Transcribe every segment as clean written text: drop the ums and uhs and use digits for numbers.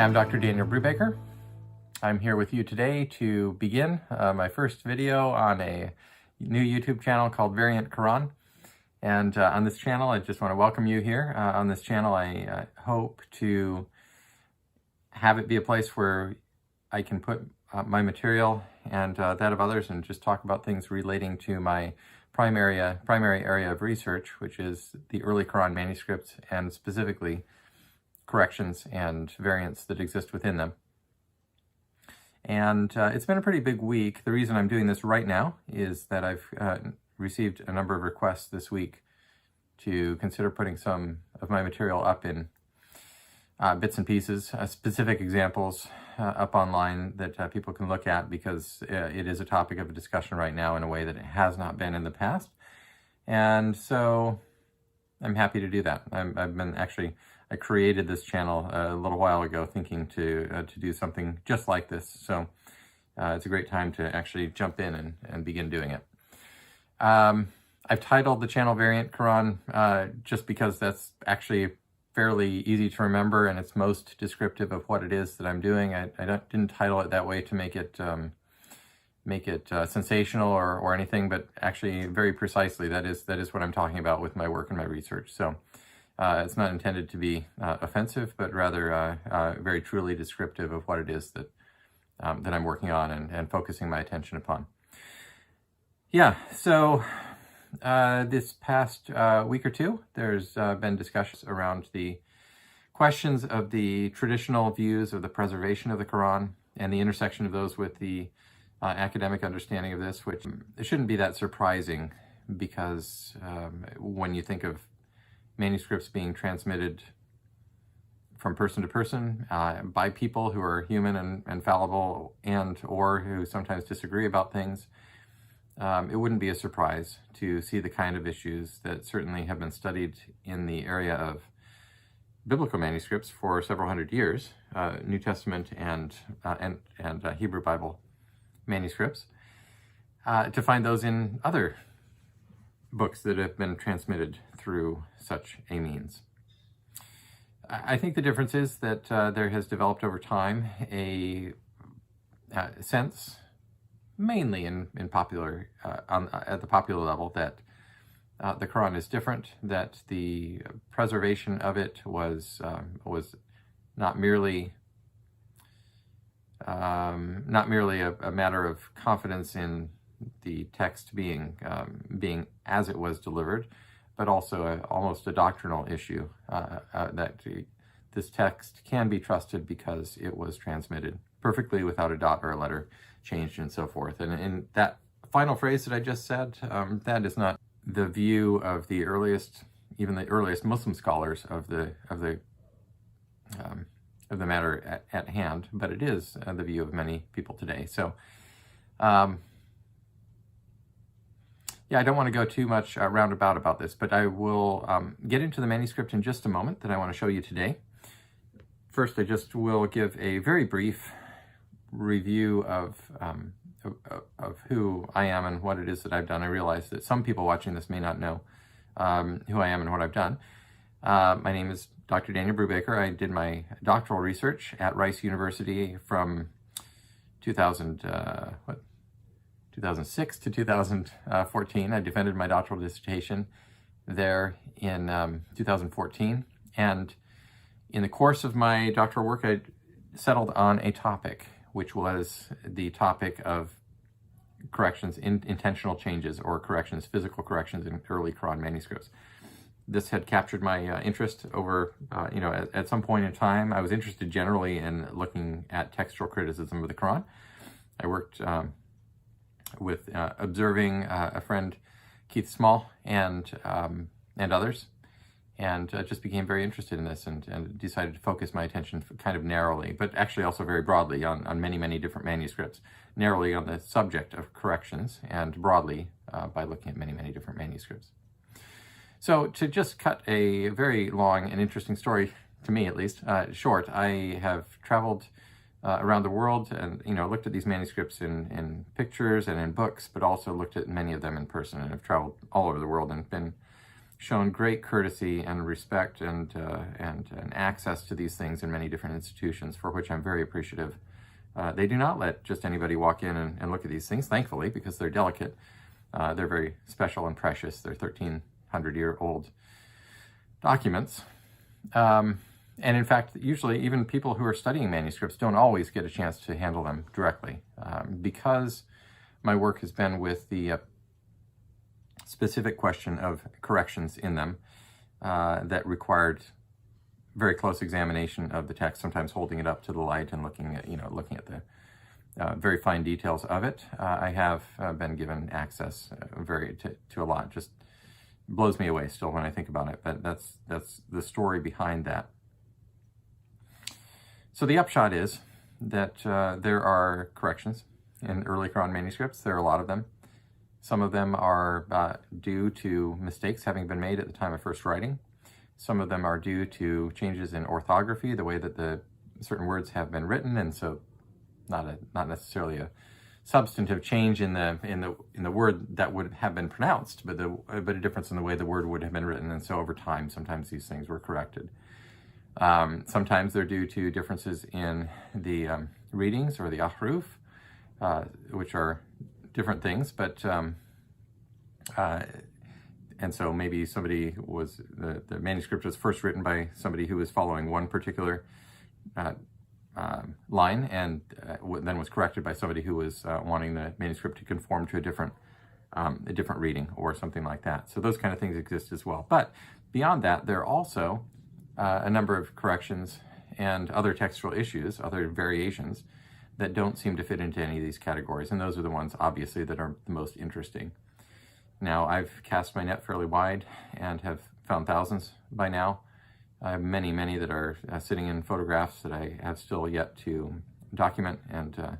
I'm Dr. Daniel Brubaker. I'm here with you today to begin my first video on a new YouTube channel called Variant Quran. And on this channel, I just want to welcome you here. On this channel, I hope to have it be a place where I can put my material and that of others and just talk about things relating to my primary area of research, which is the early Quran manuscripts and specifically corrections and variants that exist within them. And it's been a pretty big week. The reason I'm doing this right now is that I've received a number of requests this week to consider putting some of my material up in bits and pieces, specific examples up online that people can look at, because it is a topic of discussion right now in a way that it has not been in the past. And so I'm happy to do that. I created this channel a little while ago thinking to do something just like this. So it's a great time to actually jump in and begin doing it. I've titled the channel Variant Quran just because that's actually fairly easy to remember and it's most descriptive of what it is that I'm doing. I didn't title it that way to make it sensational or anything, but actually very precisely that is what I'm talking about with my work and my research. So it's not intended to be offensive, but rather very truly descriptive of what it is that I'm working on and focusing my attention upon. Yeah, so this past week or two, there's been discussions around the questions of the traditional views of the preservation of the Quran and the intersection of those with the academic understanding of this, which it shouldn't be that surprising because when you think of manuscripts being transmitted from person to person by people who are human and fallible or who sometimes disagree about things, it wouldn't be a surprise to see the kind of issues that certainly have been studied in the area of biblical manuscripts for several hundred years, New Testament and Hebrew Bible manuscripts, to find those in other books that have been transmitted through such a means. I think the difference is that there has developed over time a sense, mainly in popular at the popular level, that the Quran is different, that the preservation of it was not merely a matter of confidence in the text being as it was delivered, but also almost a doctrinal issue that this text can be trusted because it was transmitted perfectly without a dot or a letter changed and so forth. And in that final phrase that I just said, that is not the view of the earliest, even the earliest Muslim scholars of the matter at hand, but it is the view of many people today. So, yeah, I don't want to go too much roundabout about this, but I will get into the manuscript in just a moment that I want to show you today. First, I just will give a very brief review of who I am and what it is that I've done. I realize that some people watching this may not know who I am and what I've done. My name is Dr. Daniel Brubaker. I did my doctoral research at Rice University from 2006 to 2014. I defended my doctoral dissertation there in 2014. And in the course of my doctoral work, I settled on a topic, which was the topic of corrections, intentional changes or corrections, physical corrections in early Quran manuscripts. This had captured my interest over, at some point in time. I was interested generally in looking at textual criticism of the Quran. I worked with observing a friend, Keith Small, and others, and just became very interested in this and decided to focus my attention kind of narrowly, but actually also very broadly on many, many different manuscripts, narrowly on the subject of corrections and broadly by looking at many, many different manuscripts. So to just cut a very long and interesting story, to me at least, short, I have traveled around the world and looked at these manuscripts in pictures and in books, but also looked at many of them in person and have traveled all over the world and been shown great courtesy and respect and access to these things in many different institutions, for which I'm very appreciative. They do not let just anybody walk in and look at these things, thankfully, because they're delicate. They're very special and precious. They're 1,300-year-old documents. And in fact, usually even people who are studying manuscripts don't always get a chance to handle them directly. Because my work has been with the specific question of corrections in them that required very close examination of the text, sometimes holding it up to the light and looking at the very fine details of it. I have been given access to a lot. Just blows me away still when I think about it, but that's the story behind that. So the upshot is that there are corrections in early Quran manuscripts. There are a lot of them. Some of them are due to mistakes having been made at the time of first writing. Some of them are due to changes in orthography, the way that the certain words have been written, and so not necessarily a substantive change in the word that would have been pronounced, but a difference in the way the word would have been written. And so over time, sometimes these things were corrected. Sometimes they're due to differences in the readings or the ahruf, which are different things, but and so maybe the manuscript was first written by somebody who was following one particular line, and then was corrected by somebody who was wanting the manuscript to conform to a different reading or something like that. So those kind of things exist as well. But beyond that, there are also a number of corrections and other textual issues, other variations, that don't seem to fit into any of these categories, and those are the ones, obviously, that are the most interesting. Now, I've cast my net fairly wide and have found thousands by now. I have many, many that are sitting in photographs that I have still yet to document and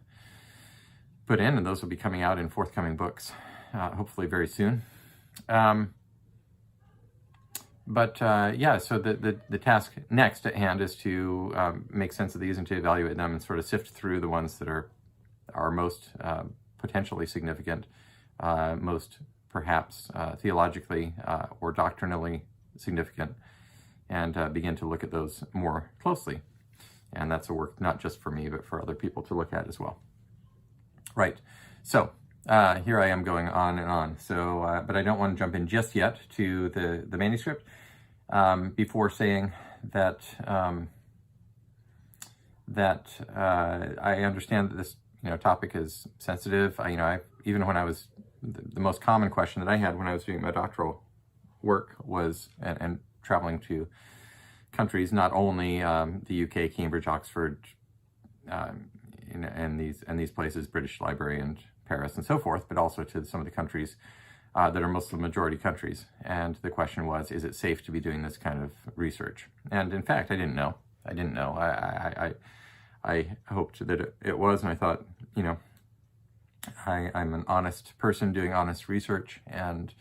put in, and those will be coming out in forthcoming books, hopefully very soon. Yeah, so the task next at hand is to make sense of these and to evaluate them and sort of sift through the ones that are most potentially significant, most perhaps theologically or doctrinally significant, and begin to look at those more closely. And that's a work not just for me, but for other people to look at as well. Right, so here I am going on and on. So, but I don't want to jump in just yet to the manuscript before saying that I understand that this topic is sensitive. Even when I was the most common question that I had when I was doing my doctoral work was and traveling to countries, not only the UK, Cambridge, Oxford, and these places, British Library and Paris and so forth, but also to some of the countries that are Muslim majority countries. And the question was, is it safe to be doing this kind of research? And in fact, I didn't know. I hoped that it was, and I thought, I'm an honest person doing honest research and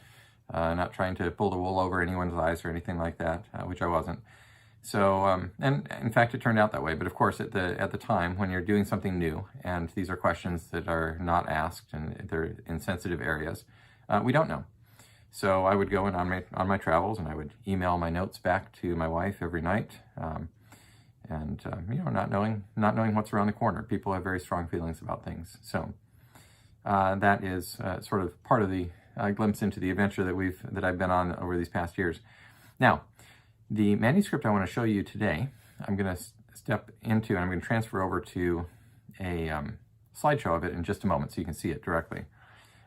not trying to pull the wool over anyone's eyes or anything like that, which I wasn't. So, and in fact, it turned out that way. But of course, at the time when you're doing something new, and these are questions that are not asked and they're in sensitive areas, we don't know. So I would go in on my travels, and I would email my notes back to my wife every night, not knowing what's around the corner. People have very strong feelings about things. So that is sort of part of the glimpse into the adventure that I've been on over these past years. Now, the manuscript I want to show you today, I'm going to step into, and I'm going to transfer over to a slideshow of it in just a moment so you can see it directly.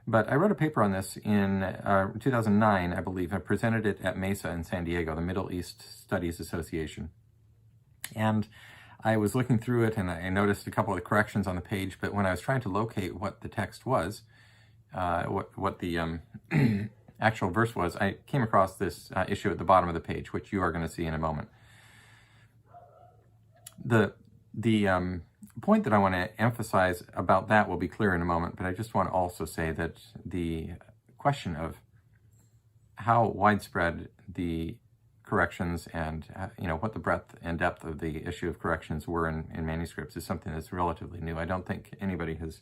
But I wrote a paper on this in 2009, I believe. I presented it at MESA in San Diego, the Middle East Studies Association. And I was looking through it, and I noticed a couple of corrections on the page, but when I was trying to locate what the text was, what the actual verse was, I came across this issue at the bottom of the page, which you are going to see in a moment. The point that I want to emphasize about that will be clear in a moment, but I just want to also say that the question of how widespread the corrections and what the breadth and depth of the issue of corrections were in manuscripts is something that's relatively new. I don't think anybody has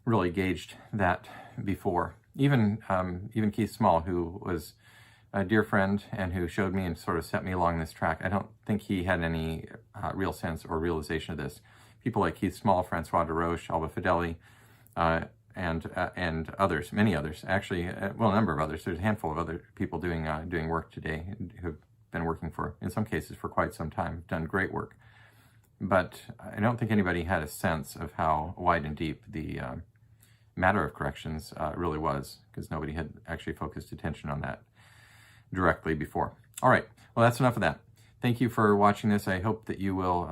really gauged that before. Even Keith Small, who was a dear friend and who showed me and sort of set me along this track. I don't think he had any real sense or realization of this. People like Keith Small, Francois de Roche, Alba Fideli, and others, many others, actually, well, a number of others. There's a handful of other people doing work today who've been working for, in some cases, for quite some time, done great work. But I don't think anybody had a sense of how wide and deep the matter of corrections really was, because nobody had actually focused attention on that directly before. All right, well, that's enough of that. Thank you for watching this. I hope that you will,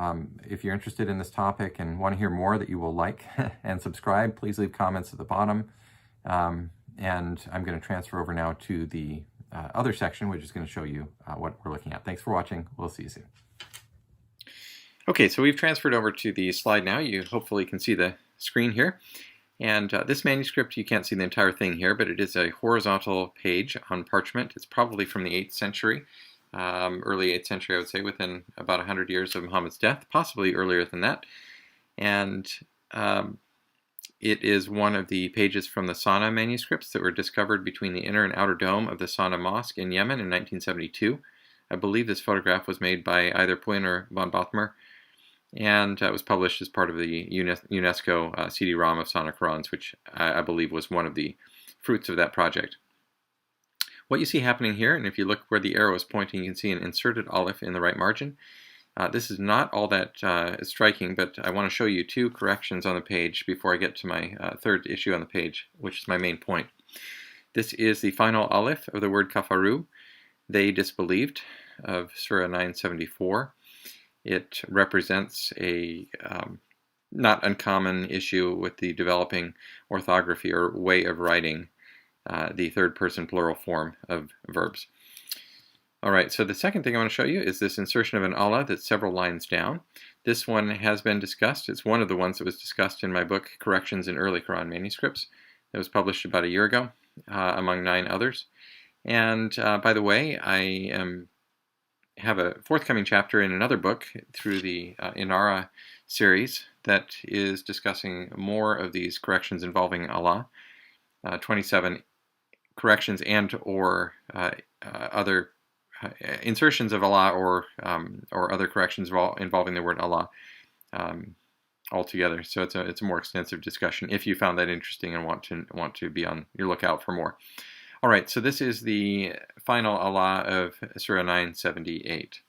if you're interested in this topic and want to hear more, that you will like and subscribe. Please leave comments at the bottom. And I'm going to transfer over now to the other section, which is going to show you what we're looking at. Thanks for watching. We'll see you soon. Okay, so we've transferred over to the slide now. You hopefully can see the screen here. And this manuscript, you can't see the entire thing here, but it is a horizontal page on parchment. It's probably from the 8th century, early 8th century, I would say, within about 100 years of Muhammad's death, possibly earlier than that. And it is one of the pages from the Sana'a manuscripts that were discovered between the inner and outer dome of the Sana'a Mosque in Yemen in 1972. I believe this photograph was made by either Puyn or von Bothmer, and it was published as part of the UNESCO CD-ROM of Sana'a Qurans, which I believe was one of the fruits of that project. What you see happening here, and if you look where the arrow is pointing, you can see an inserted aleph in the right margin. This is not all that striking, but I want to show you two corrections on the page before I get to my third issue on the page, which is my main point. This is the final aleph of the word kafaru, they disbelieved, of Surah 974. It represents a not uncommon issue with the developing orthography or way of writing the third person plural form of verbs. All right, so the second thing I want to show you is this insertion of an Allah that's several lines down. This one has been discussed. It's one of the ones that was discussed in my book, Corrections in Early Quran Manuscripts. It was published about a year ago, among 9 others. And by the way, I have a forthcoming chapter in another book through the Inara series that is discussing more of these corrections involving Allah, 27 corrections and or other insertions of Allah or other corrections involving the word Allah altogether. So it's a more extensive discussion if you found that interesting and want to be on your lookout for more. All right, so this is the final Allah of Surah 978.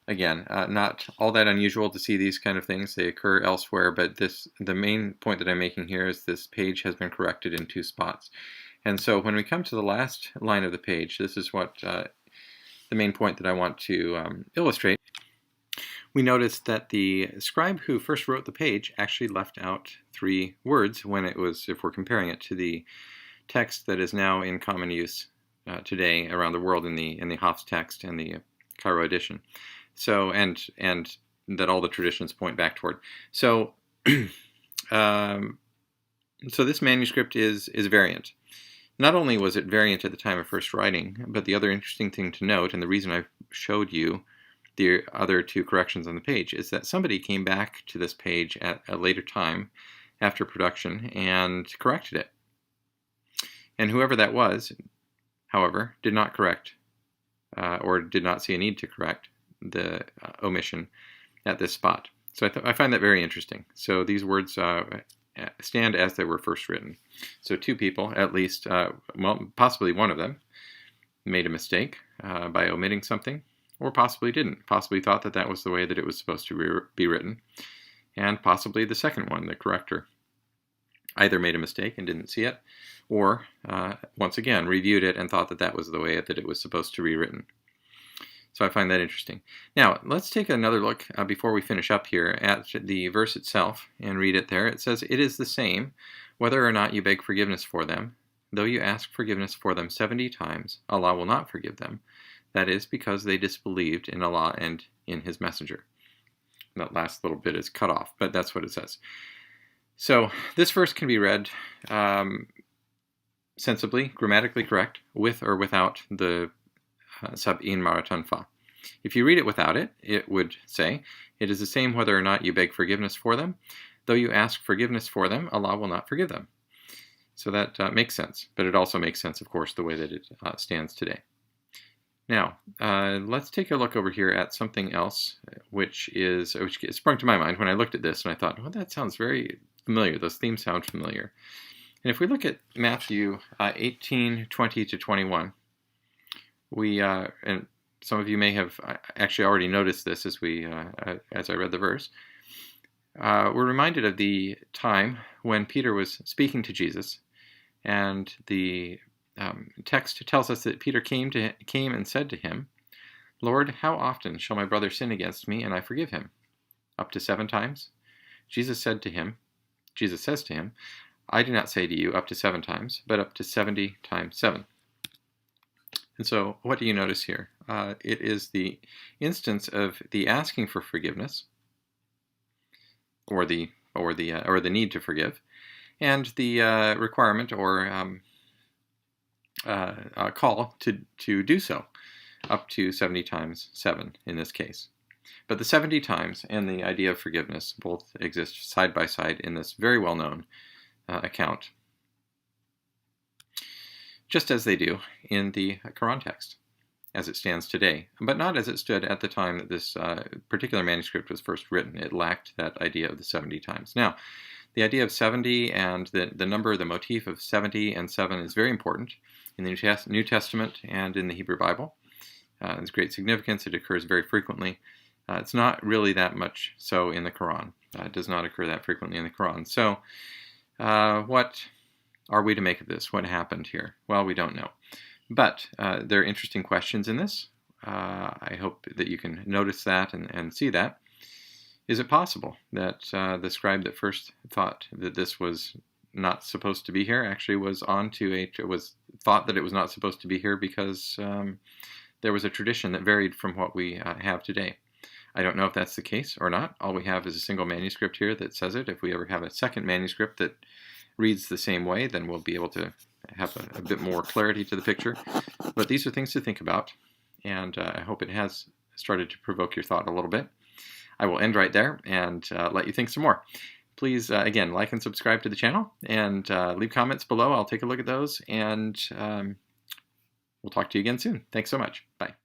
Again, not all that unusual to see these kind of things. They occur elsewhere, but the main point that I'm making here is this page has been corrected in 2 spots. And so when we come to the last line of the page, this is what the main point that I want to illustrate. We notice that the scribe who first wrote the page actually left out 3 words when it was, if we're comparing it to the text that is now in common use today around the world in the Hafs text and the Cairo edition. So and that all the traditions point back toward. So so this manuscript is variant. Not only was it variant at the time of first writing, but the other interesting thing to note, and the reason I showed you the other 2 corrections on the page, is that somebody came back to this page at a later time after production and corrected it. And whoever that was, however, did not correct or did not see a need to correct the omission at this spot. So I find that very interesting. So these words stand as they were first written. So 2 people, at least, well, possibly one of them, made a mistake by omitting something, or possibly didn't. Possibly thought that that was the way that it was supposed to be written. And possibly the second one, the corrector, either made a mistake and didn't see it, or once again reviewed it and thought that that was the way that it was supposed to be written. So I find that interesting. Now, let's take another look before we finish up here at the verse itself and read it there. It says, "It is the same, whether or not you beg forgiveness for them. Though you ask forgiveness for them 70 times, Allah will not forgive them. That is because they disbelieved in Allah and in His messenger." And that last little bit is cut off, but that's what it says. So this verse can be read sensibly, grammatically correct, with or without the sab'in maratan fa. If you read it without it, it would say, "It is the same whether or not you beg forgiveness for them. Though you ask forgiveness for them, Allah will not forgive them." So that makes sense, but it also makes sense, of course, the way that it stands today. Now, let's take a look over here at something else, which sprung to my mind when I looked at this, and I thought, well, that sounds very familiar. Those themes sound familiar. And if we look at Matthew 18:20 to 21, and some of you may have actually already noticed this as I read the verse. We're reminded of the time when Peter was speaking to Jesus, and the text tells us that Peter came and said to him, "Lord, how often shall my brother sin against me and I forgive him? Up to 7 times?" Jesus says to him, "I do not say to you up to 7 times, but up to 70 times 7. And so what do you notice here? It is the instance of the asking for forgiveness, or the need to forgive, and the requirement or call to do so, up to 70 times 7 in this case. But the 70 times and the idea of forgiveness both exist side by side in this very well-known account, just as they do in the Quran text, as it stands today, but not as it stood at the time that this particular manuscript was first written. It lacked that idea of the 70 times. Now, the idea of 70 and the motif of 70 and 7 is very important in the New Testament and in the Hebrew Bible. It's great significance. It occurs very frequently. It's not really that much so in the Quran. It does not occur that frequently in the Quran. So what are we to make of this? What happened here? Well, we don't know. But there are interesting questions in this. I hope that you can notice that and see that. Is it possible that the scribe that first thought that this was not supposed to be here actually was thought that it was not supposed to be here because there was a tradition that varied from what we have today? I don't know if that's the case or not. All we have is a single manuscript here that says it. If we ever have a second manuscript that reads the same way, then we'll be able to have a bit more clarity to the picture. But these are things to think about, and I hope it has started to provoke your thought a little bit. I will end right there and let you think some more. Please, again, like and subscribe to the channel, and leave comments below. I'll take a look at those, and we'll talk to you again soon. Thanks so much. Bye.